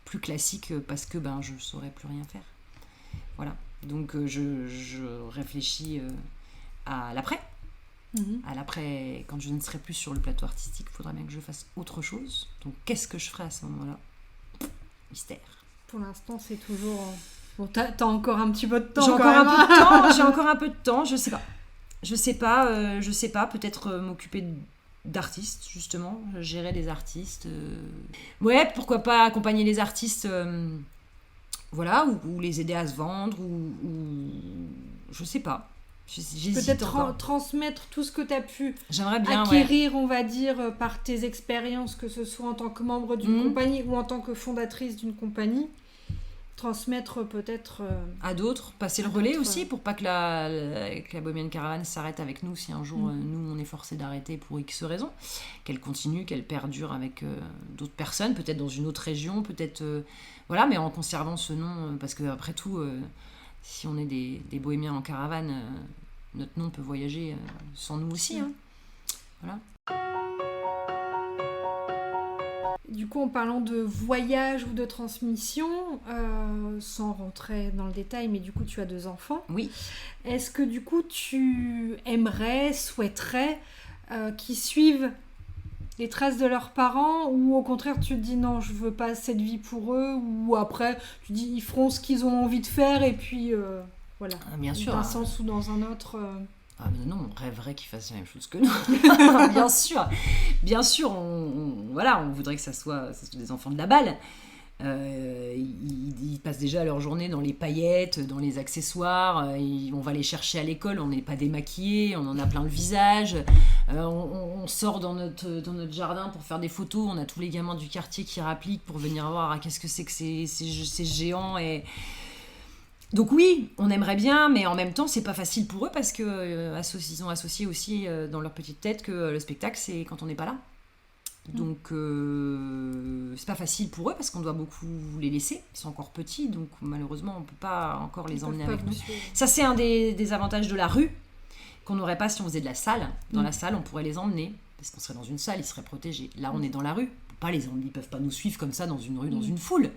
plus classique parce que je ne saurais plus rien faire. Voilà, donc je réfléchis à l'après. À l'après, quand je ne serai plus sur le plateau artistique, il faudra bien que je fasse autre chose. Donc qu'est-ce que je ferai à ce moment-là? Mystère. Pour l'instant, c'est toujours... Bon, t'as encore un petit peu de temps. J'ai encore un peu de temps, je sais pas, peut-être m'occuper d'artistes, justement, gérer des artistes. Ouais, pourquoi pas accompagner les artistes, voilà, ou les aider à se vendre, ou je sais pas. Peut-être transmettre tout ce que tu as pu bien, acquérir, on va dire, par tes expériences, que ce soit en tant que membre d'une compagnie ou en tant que fondatrice d'une compagnie. Transmettre peut-être... à d'autres, passer le relais aussi, pour pas que la Bohemian Caravan s'arrête avec nous si un jour, nous, on est forcé d'arrêter pour X raisons. Qu'elle continue, qu'elle perdure avec d'autres personnes, peut-être dans une autre région, peut-être... voilà, mais en conservant ce nom, parce qu'après tout... Si on est des bohémiens en caravane, notre nom peut voyager sans nous aussi. Hein. Voilà. Du coup, en parlant de voyage ou de transmission, sans rentrer dans le détail, mais du coup, tu as 2 enfants. Oui. Est-ce que du coup, tu souhaiterais qu'ils suivent les traces de leurs parents, ou au contraire, tu te dis non, je veux pas cette vie pour eux, ou après, tu dis ils feront ce qu'ils ont envie de faire, et puis voilà. Bien sûr. D'un sens ou dans un autre. Ah mais non, on rêverait qu'ils fassent la même chose que nous. Bien sûr, on voudrait que ça soit des enfants de la balle. Ils passent déjà leur journée dans les paillettes, dans les accessoires. On va les chercher à l'école, on n'est pas démaquillés, on en a plein le visage. On sort dans notre jardin pour faire des photos. On a tous les gamins du quartier qui rappliquent pour venir voir qu'est-ce que c'est que ces géants. Donc oui, on aimerait bien, mais en même temps, c'est pas facile pour eux parce que ils ont associé aussi dans leur petite tête que le spectacle, c'est quand on n'est pas là. Donc c'est pas facile pour eux parce qu'on doit beaucoup les laisser. Ils sont encore petits, donc malheureusement, on peut pas encore les emmener avec nous. Ça, c'est un des avantages de la rue qu'on n'aurait pas si on faisait de la salle. Dans la salle, on pourrait les emmener parce qu'on serait dans une salle, ils seraient protégés. Là, on est dans la rue. On peut pas les emmener, ils peuvent pas nous suivre comme ça dans une rue, dans une foule.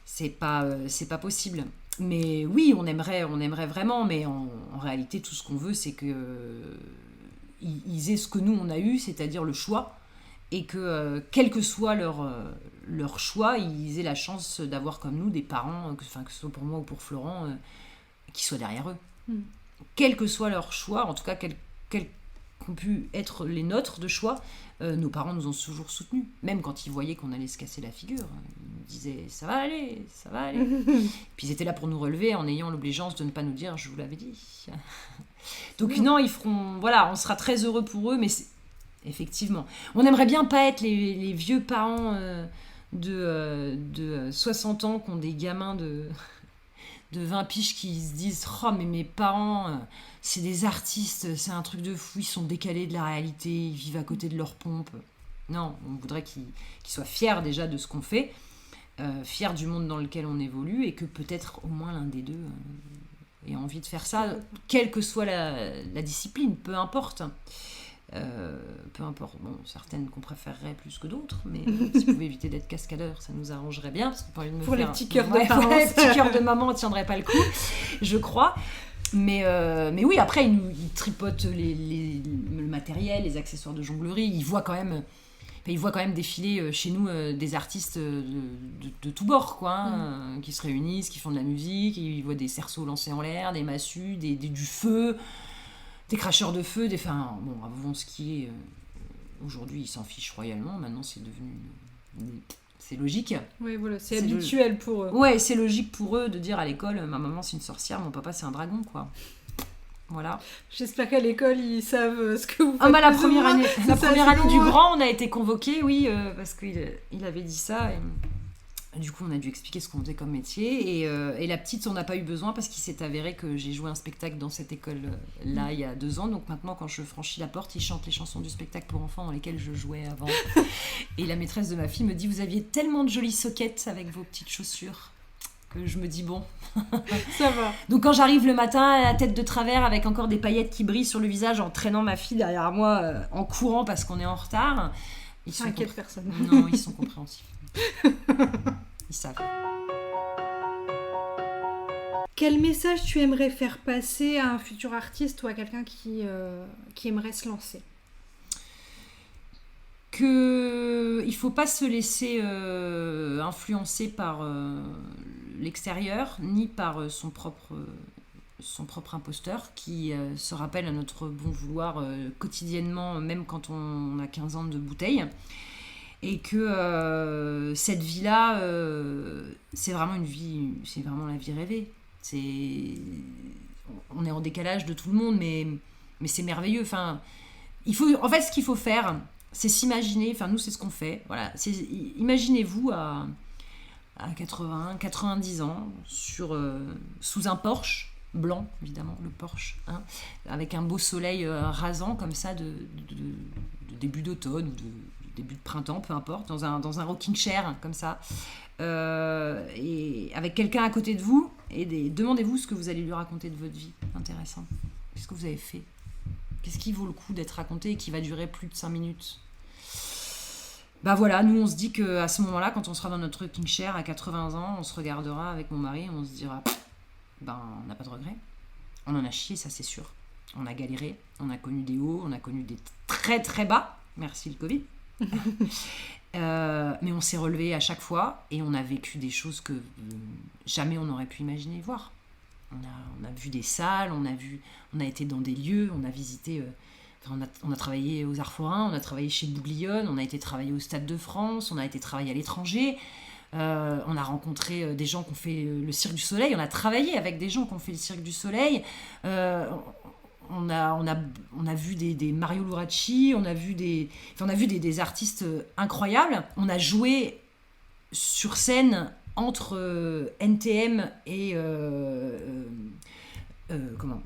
C'est pas possible. Mais oui, on aimerait vraiment, mais en réalité, tout ce qu'on veut, c'est que ils aient ce que nous, on a eu, c'est-à-dire le choix, et que, quel que soit leur choix, ils aient la chance d'avoir comme nous des parents, que ce soit pour moi ou pour Florent, qui soient derrière eux. Quel que soit leur choix, en tout cas, quel qu'ont pu être les nôtres de choix, nos parents nous ont toujours soutenus, même quand ils voyaient qu'on allait se casser la figure. Ils nous disaient ça va aller. Puis ils étaient là pour nous relever en ayant l'obligeance de ne pas nous dire je vous l'avais dit. Donc non, ils feront, voilà, on sera très heureux pour eux, mais effectivement, on n'aimerait bien pas être les vieux parents de 60 ans qui ont des gamins de 20 piges qui se disent « Oh, mais mes parents, c'est des artistes, c'est un truc de fou, ils sont décalés de la réalité, ils vivent à côté de leur pompe. » Non, on voudrait qu'ils soient fiers déjà de ce qu'on fait, fiers du monde dans lequel on évolue, et que peut-être au moins l'un des deux ait envie de faire ça, quelle que soit la discipline, peu importe. Bon, certaines qu'on préférerait plus que d'autres, mais si on pouvait éviter d'être cascadeur, ça nous arrangerait bien, parce qu'on peut me pour faire les petits cœurs de parents, les petits cœurs de maman ne tiendraient pas le coup, je crois. Mais oui, après ils tripotent le matériel, les accessoires de jonglerie. Ils voient quand même défiler chez nous des artistes de tous bords, quoi, qui se réunissent, qui font de la musique. Ils voient des cerceaux lancés en l'air, des massues, du feu, des cracheurs de feu, avant ce qui est aujourd'hui, ils s'en fichent royalement. Maintenant, c'est devenu c'est logique. Oui, voilà, c'est habituel pour eux. Ouais, c'est logique pour eux de dire à l'école ma maman c'est une sorcière, mon papa c'est un dragon, quoi. Voilà. J'espère qu'à l'école ils savent ce que vous faites. La première année du grand, on a été convoqués, oui, parce qu'il avait dit ça. Et du coup, on a dû expliquer ce qu'on faisait comme métier. Et la petite, on n'a pas eu besoin parce qu'il s'est avéré que j'ai joué un spectacle dans cette école-là il y a 2 ans. Donc maintenant, quand je franchis la porte, ils chantent les chansons du spectacle pour enfants dans lesquelles je jouais avant. Et la maîtresse de ma fille me dit « Vous aviez tellement de jolies soquettes avec vos petites chaussures ». Que je me dis bon, ça va. Donc quand j'arrive le matin, la tête de travers avec encore des paillettes qui brillent sur le visage, en traînant ma fille derrière moi, en courant parce qu'on est en retard, ça inquiète personne. Non, ils sont compréhensifs. Ils savent. Quel message tu aimerais faire passer à un futur artiste ou à quelqu'un qui aimerait se lancer ? Il ne faut pas se laisser influencer par l'extérieur, ni par son propre imposteur, qui se rappelle à notre bon vouloir quotidiennement, même quand on a 15 ans de bouteille. Et que cette vie-là, c'est vraiment c'est vraiment la vie rêvée. On est en décalage de tout le monde, mais c'est merveilleux. Enfin, ce qu'il faut faire, c'est s'imaginer, enfin nous c'est ce qu'on fait, voilà, imaginez-vous à 80, 90 ans, sous un Porsche, blanc évidemment, le Porsche, hein, avec un beau soleil rasant comme ça de début d'automne ou de début de printemps, peu importe, dans un rocking chair comme ça, et avec quelqu'un à côté de vous, demandez-vous ce que vous allez lui raconter de votre vie. Intéressant. Qu'est-ce que vous avez fait ? Qu'est-ce qui vaut le coup d'être raconté et qui va durer plus de 5 minutes ? Bah voilà, nous on se dit qu'à ce moment-là, quand on sera dans notre rocking chair à 80 ans, on se regardera avec mon mari et on se dira on n'a pas de regrets. On en a chié, ça c'est sûr. On a galéré, on a connu des hauts, on a connu des très très bas. Merci le Covid. Mais on s'est relevé à chaque fois et on a vécu des choses que jamais on n'aurait pu imaginer voir. On a vu des salles, on a été dans des lieux, on a visité, on a travaillé aux Arts Forains, on a travaillé chez Bouglione, on a été travailler au Stade de France, on a été travailler à l'étranger, on a rencontré des gens qui ont fait le Cirque du Soleil, on a travaillé avec des gens qui ont fait le Cirque du Soleil, on a vu des Mario Luracci, on a vu des artistes incroyables, on a joué sur scène entre NTM et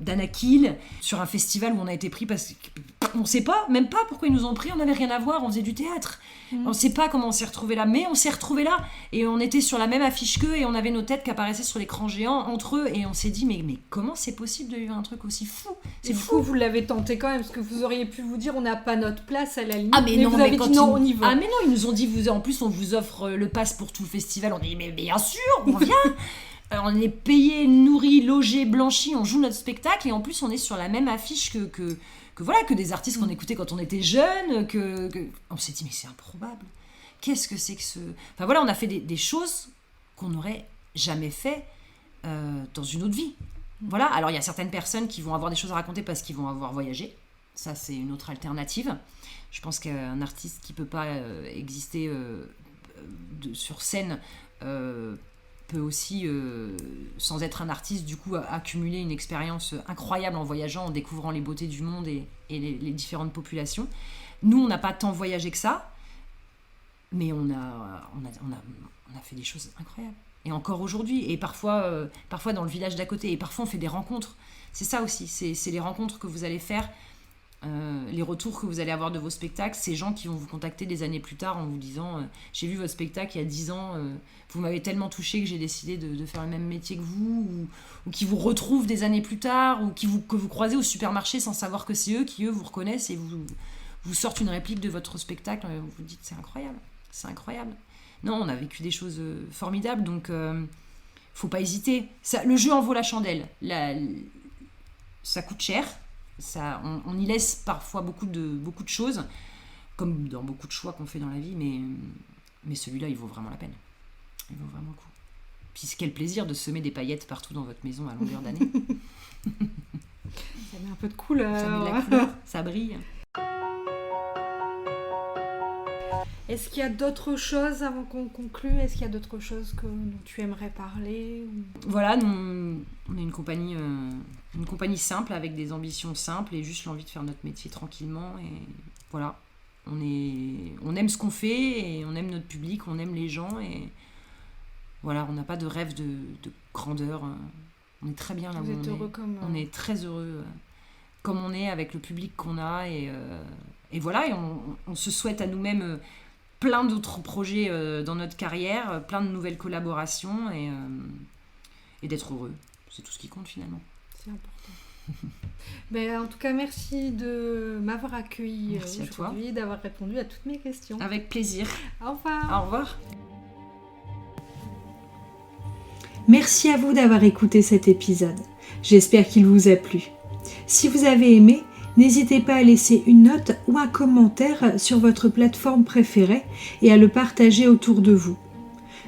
Danakil sur un festival où on a été pris parce qu'on sait pas, même pas pourquoi ils nous ont pris, on n'avait rien à voir, on faisait du théâtre. On sait pas comment on s'est retrouvés là, mais on s'est retrouvés là et on était sur la même affiche qu'eux et on avait nos têtes qui apparaissaient sur l'écran géant entre eux et on s'est dit mais comment c'est possible de vivre un truc aussi fou ? C'est fou. Vous l'avez tenté quand même parce que vous auriez pu vous dire on n'a pas notre place à la limite. Ah mais non, vous avez dit non, on y va. Ah mais non, ils nous ont dit en plus on vous offre le pass pour tout le festival. On a dit mais bien sûr, on vient. On est payé, nourri, logé, blanchi, on joue notre spectacle et en plus on est sur la même affiche que des artistes qu'on écoutait quand on était jeunes, on s'est dit mais c'est improbable. Qu'est-ce que c'est que ce... Enfin voilà, on a fait des choses qu'on n'aurait jamais fait dans une autre vie. Voilà, alors il y a certaines personnes qui vont avoir des choses à raconter parce qu'ils vont avoir voyagé. Ça c'est une autre alternative. Je pense qu'un artiste qui peut pas exister sur scène peut aussi, sans être un artiste, du coup, accumuler une expérience incroyable en voyageant, en découvrant les beautés du monde et les différentes populations. Nous, on n'a pas tant voyagé que ça, mais on a fait des choses incroyables. Et encore aujourd'hui, et parfois dans le village d'à côté, et parfois on fait des rencontres. C'est ça aussi, c'est les rencontres que vous allez faire, les retours que vous allez avoir de vos spectacles, ces gens qui vont vous contacter des années plus tard en vous disant j'ai vu votre spectacle il y a 10 ans, vous m'avez tellement touché que j'ai décidé de faire le même métier que vous, ou qui vous retrouvent des années plus tard, ou que vous croisez au supermarché sans savoir que c'est eux qui vous reconnaissent et vous sortent une réplique de votre spectacle, vous vous dites c'est incroyable. Non, on a vécu des choses formidables, donc faut pas hésiter. Le jeu en vaut la chandelle. Ça coûte cher. Ça, on y laisse parfois beaucoup de choses, comme dans beaucoup de choix qu'on fait dans la vie, mais celui-là, il vaut vraiment la peine. Il vaut vraiment le coup. Puis quel plaisir de semer des paillettes partout dans votre maison à longueur d'année. Ça met un peu de couleur. Ça met de la couleur, ça brille. Est-ce qu'il y a d'autres choses avant qu'on conclue ? Est-ce qu'il y a d'autres choses dont tu aimerais parler Voilà, nous, on est une compagnie simple avec des ambitions simples et juste l'envie de faire notre métier tranquillement. Et voilà, on aime ce qu'on fait et on aime notre public, on aime les gens et voilà, on n'a pas de rêve de grandeur. On est très bien là où on est. Vous êtes heureux on est très heureux comme on est avec le public qu'on a et voilà, et on se souhaite à nous-mêmes plein d'autres projets dans notre carrière, plein de nouvelles collaborations et d'être heureux. C'est tout ce qui compte finalement. C'est important. En tout cas, merci de m'avoir accueilli aujourd'hui et d'avoir répondu à toutes mes questions. Avec plaisir. Au revoir. Au revoir. Merci à vous d'avoir écouté cet épisode. J'espère qu'il vous a plu. Si vous avez aimé, n'hésitez pas à laisser une note ou un commentaire sur votre plateforme préférée et à le partager autour de vous.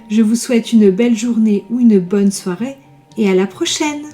Je vous souhaite une belle journée ou une bonne soirée et à la prochaine!